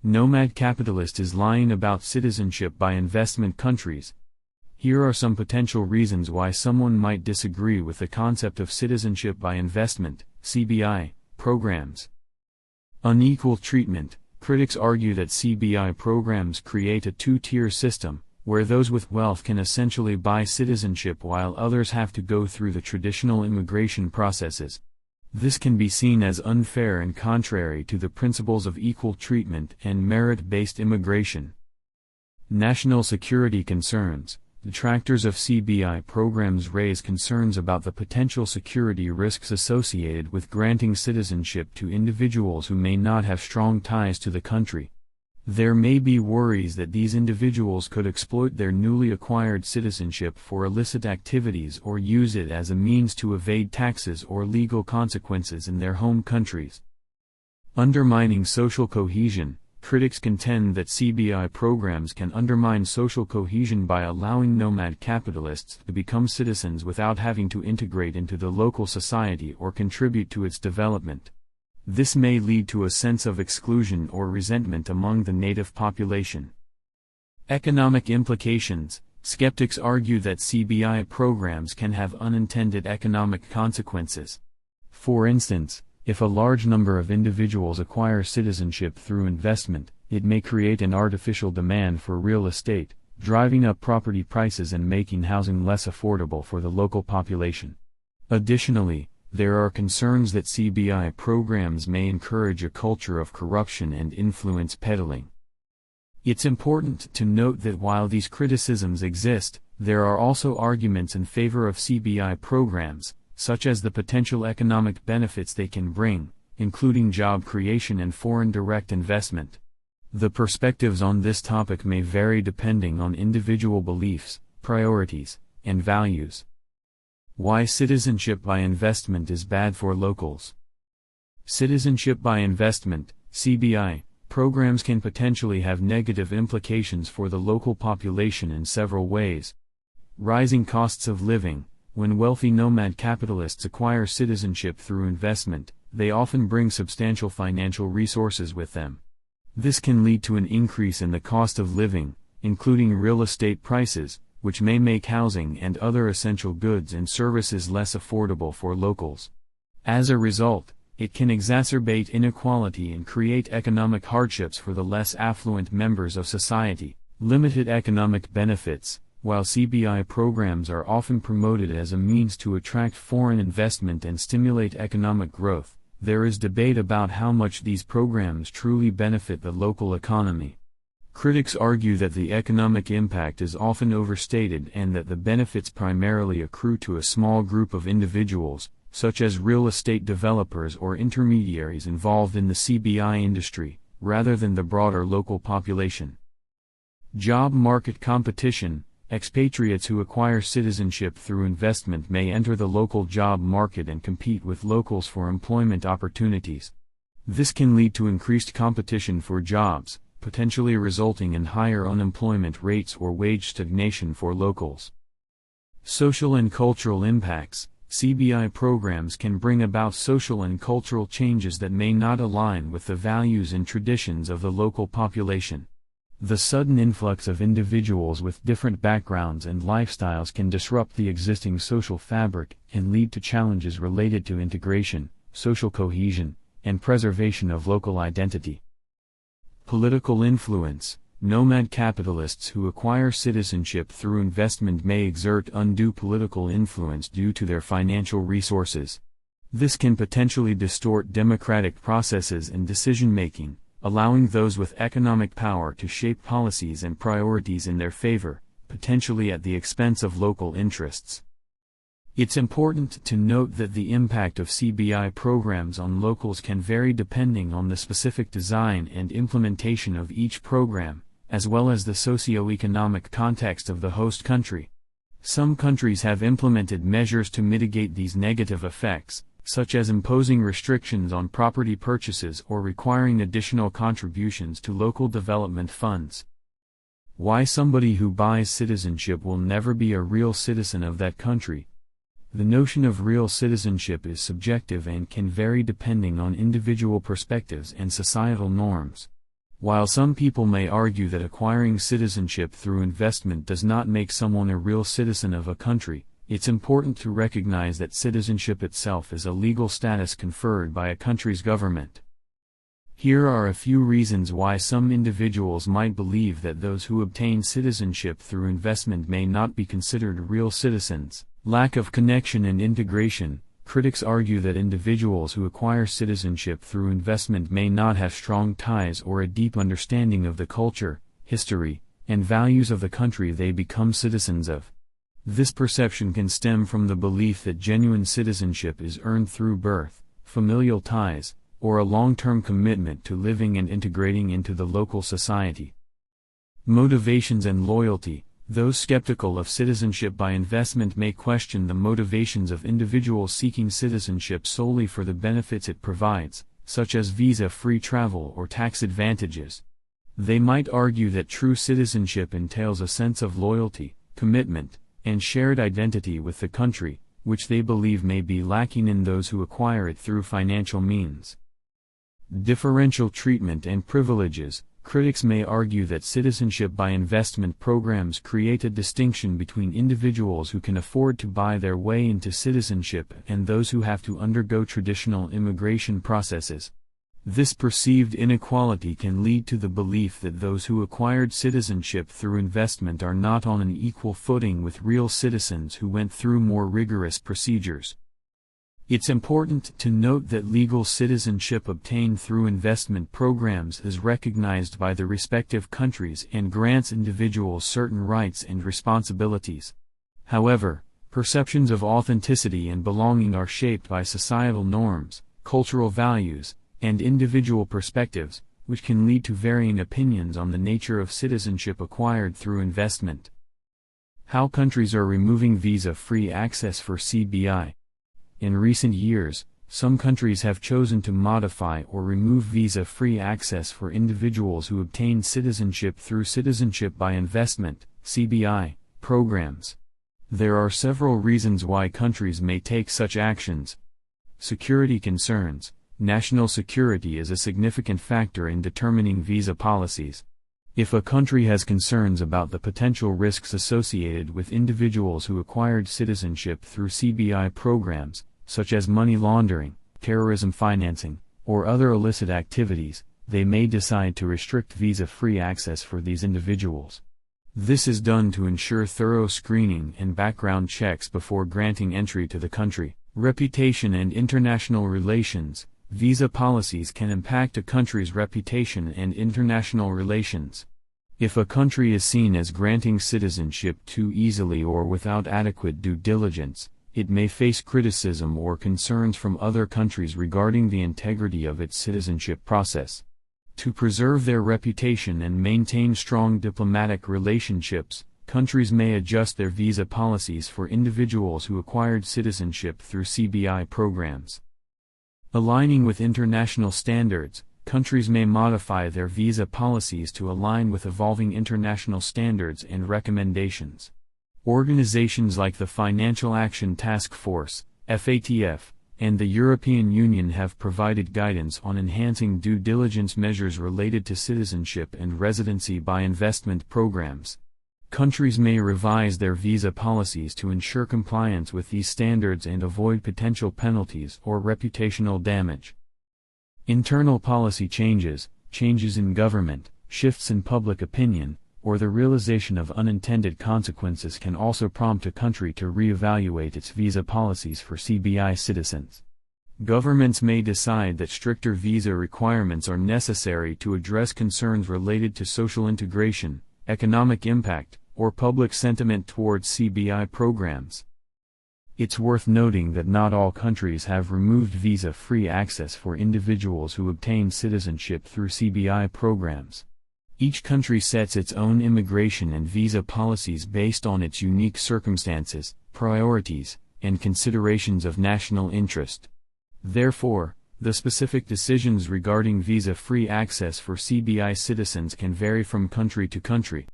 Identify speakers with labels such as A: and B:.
A: Nomad Capitalist is lying about citizenship by investment countries. Here are some potential reasons why someone might disagree with the concept of citizenship by investment, CBI, programs. Unequal treatment. Critics argue that CBI programs create a two-tier system, where those with wealth can essentially buy citizenship while others have to go through the traditional immigration processes. This can be seen as unfair and contrary to the principles of equal treatment and merit-based immigration. National security concerns. Detractors of CBI programs raise concerns about the potential security risks associated with granting citizenship to individuals who may not have strong ties to the country. There may be worries that these individuals could exploit their newly acquired citizenship for illicit activities or use it as a means to evade taxes or legal consequences in their home countries. Undermining social cohesion. Critics contend that CBI programs can undermine social cohesion by allowing nomad capitalists to become citizens without having to integrate into the local society or contribute to its development. This may lead to a sense of exclusion or resentment among the native population. Economic implications. Skeptics argue that CBI programs can have unintended economic consequences. For instance, if a large number of individuals acquire citizenship through investment, it may create an artificial demand for real estate, driving up property prices and making housing less affordable for the local population. Additionally, there are concerns that CBI programs may encourage a culture of corruption and influence peddling. It's important to note that while these criticisms exist, there are also arguments in favor of CBI programs, such as the potential economic benefits they can bring, including job creation and foreign direct investment. The perspectives on this topic may vary depending on individual beliefs, priorities, and values. Why citizenship by investment is bad for locals. Citizenship by investment, CBI, programs can potentially have negative implications for the local population in several ways. Rising costs of living. When wealthy nomad capitalists acquire citizenship through investment, they often bring substantial financial resources with them. This can lead to an increase in the cost of living, including real estate prices, which may make housing and other essential goods and services less affordable for locals. As a result, it can exacerbate inequality and create economic hardships for the less affluent members of society. Limited economic benefits. While CBI programs are often promoted as a means to attract foreign investment and stimulate economic growth, there is debate about how much these programs truly benefit the local economy. Critics argue that the economic impact is often overstated and that the benefits primarily accrue to a small group of individuals, such as real estate developers or intermediaries involved in the CBI industry, rather than the broader local population. Job market competition. Expatriates who acquire citizenship through investment may enter the local job market and compete with locals for employment opportunities. This can lead to increased competition for jobs, potentially resulting in higher unemployment rates or wage stagnation for locals. Social and cultural impacts. CBI programs can bring about social and cultural changes that may not align with the values and traditions of the local population. The sudden influx of individuals with different backgrounds and lifestyles can disrupt the existing social fabric and lead to challenges related to integration, social cohesion, and preservation of local identity. Political influence. Nomad capitalists who acquire citizenship through investment may exert undue political influence due to their financial resources. This can potentially distort democratic processes and decision-making, allowing those with economic power to shape policies and priorities in their favor, potentially at the expense of local interests. It's important to note that the impact of CBI programs on locals can vary depending on the specific design and implementation of each program, as well as the socio-economic context of the host country. Some countries have implemented measures to mitigate these negative effects, such as imposing restrictions on property purchases or requiring additional contributions to local development funds. Why somebody who buys citizenship will never be a real citizen of that country. The notion of real citizenship is subjective and can vary depending on individual perspectives and societal norms. While some people may argue that acquiring citizenship through investment does not make someone a real citizen of a country, it's important to recognize that citizenship itself is a legal status conferred by a country's government. Here are a few reasons why some individuals might believe that those who obtain citizenship through investment may not be considered real citizens. Lack of connection and integration. Critics argue that individuals who acquire citizenship through investment may not have strong ties or a deep understanding of the culture, history, and values of the country they become citizens of. This perception can stem from the belief that genuine citizenship is earned through birth, familial ties, or a long-term commitment to living and integrating into the local society. Motivations and loyalty. Those skeptical of citizenship by investment may question the motivations of individuals seeking citizenship solely for the benefits it provides, such as visa-free travel or tax advantages. They might argue that true citizenship entails a sense of loyalty, commitment, and shared identity with the country, which they believe may be lacking in those who acquire it through financial means. Differential treatment and privileges. Critics may argue that citizenship by investment programs create a distinction between individuals who can afford to buy their way into citizenship and those who have to undergo traditional immigration processes. This perceived inequality can lead to the belief that those who acquired citizenship through investment are not on an equal footing with real citizens who went through more rigorous procedures. It's important to note that legal citizenship obtained through investment programs is recognized by the respective countries and grants individuals certain rights and responsibilities. However, perceptions of authenticity and belonging are shaped by societal norms, cultural values, and individual perspectives, which can lead to varying opinions on the nature of citizenship acquired through investment. How countries are removing visa-free access for CBI. In recent years, some countries have chosen to modify or remove visa-free access for individuals who obtain citizenship through citizenship by investment (CBI) programs. There are several reasons why countries may take such actions. Security concerns. National security is a significant factor in determining visa policies. If a country has concerns about the potential risks associated with individuals who acquired citizenship through CBI programs, such as money laundering, terrorism financing, or other illicit activities, they may decide to restrict visa-free access for these individuals. This is done to ensure thorough screening and background checks before granting entry to the country. Reputation and international relations. Visa policies can impact a country's reputation and international relations. If a country is seen as granting citizenship too easily or without adequate due diligence, it may face criticism or concerns from other countries regarding the integrity of its citizenship process. To preserve their reputation and maintain strong diplomatic relationships, countries may adjust their visa policies for individuals who acquired citizenship through CBI programs. Aligning with international standards, countries may modify their visa policies to align with evolving international standards and recommendations. Organizations like the Financial Action Task Force, FATF, and the European Union have provided guidance on enhancing due diligence measures related to citizenship and residency by investment programs. Countries may revise their visa policies to ensure compliance with these standards and avoid potential penalties or reputational damage. Internal policy changes, changes in government, shifts in public opinion, or the realization of unintended consequences can also prompt a country to reevaluate its visa policies for CBI citizens. Governments may decide that stricter visa requirements are necessary to address concerns related to social integration, economic impact, or public sentiment towards CBI programs. It's worth noting that not all countries have removed visa-free access for individuals who obtain citizenship through CBI programs. Each country sets its own immigration and visa policies based on its unique circumstances, priorities, and considerations of national interest. Therefore, the specific decisions regarding visa-free access for CBI citizens can vary from country to country.